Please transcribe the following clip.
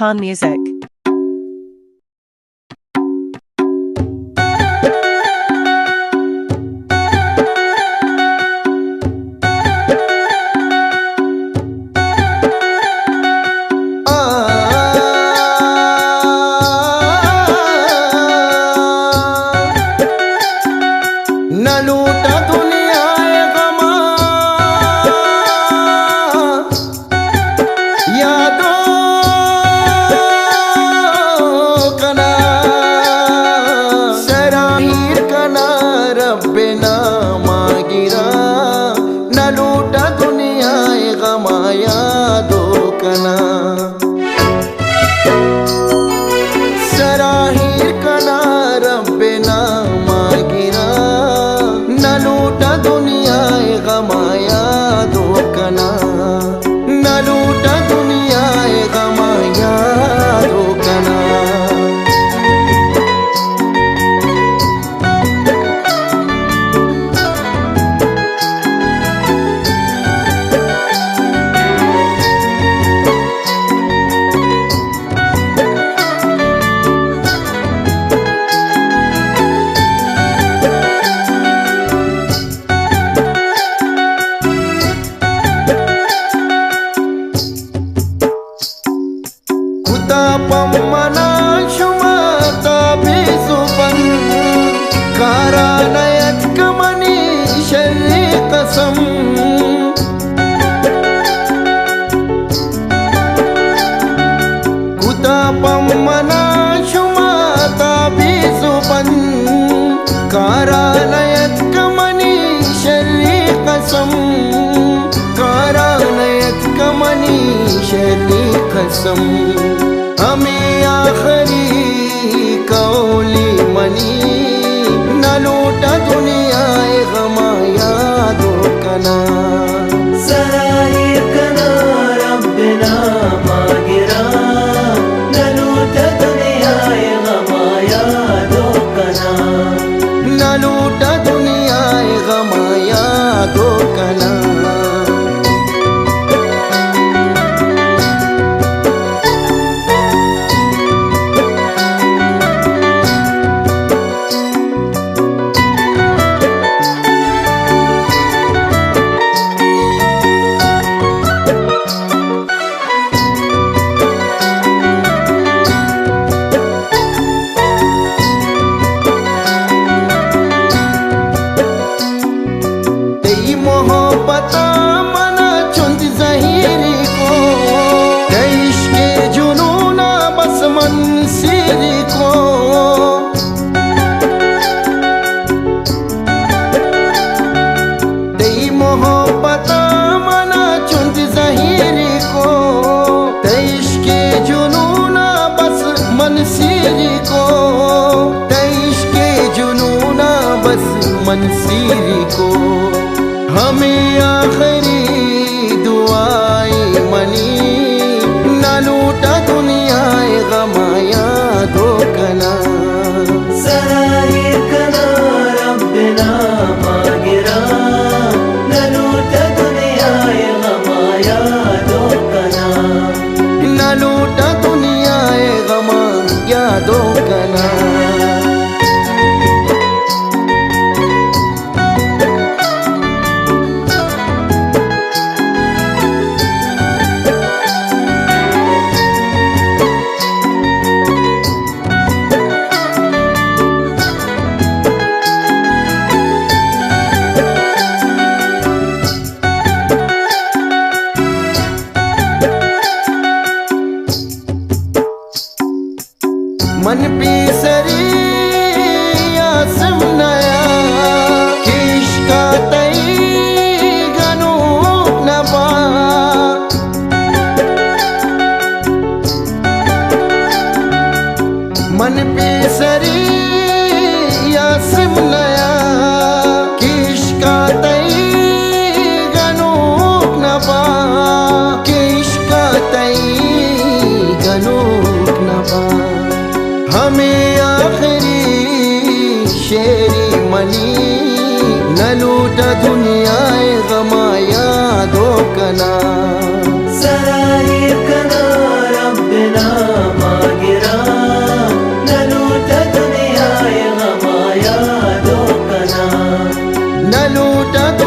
Khan Music. न लूटा दुनिया गमा यादों कना सराहीर कना रब्बे ना मागिरा न लूटा दुनिया गमा यादों कना सराहीर कना रब्बे ना मागिरा न लूटा दुनिया गमा यादों कना न लूटा दुनिया गमा यादों कना पम्मना शुमाता बिजुबन कारानयत कमनी शर्री कसम कुता पम्मना शुमाता बिजुबन कारानयत कमनी शर्री कसम कारानयत कमनी शर्री कसम हमें आखरी कौली मनी न लूटा दुनिया गमा यादों कना सराहीर कना रब्बे ना मागिरा न लूटा दुनिया गमा यादों कना न लूटा दुनिया गमा यादों कना मोहब्बत मना चुंद ज़हीरी को इश्क़ जुनून बस मंसीरी को तेरी मोहब्बत मना चुंद ज़हीरी को इश्क़ जुनून बस मंसीरी को इश्क़ जुनून बस मंसीरी को हमें आखरी दुआई मनी न लूटा दुनिया गमा यादों कना सराहीर कना रब्बे ना मागिरा न लूटा दुनिया गमा यादों कना न लूटा दुनिया गमा यादों कना मन पीसरी आसम नया किश्का तई गनो नबा मन पीसरी आसम नया किश्का तई गनो नबा किश्का तई गनो नबा हमें आखरी शेरी मनी न लूटा दुनिया गमा यादों कना सराहीर कना रब्बे ना न लूटा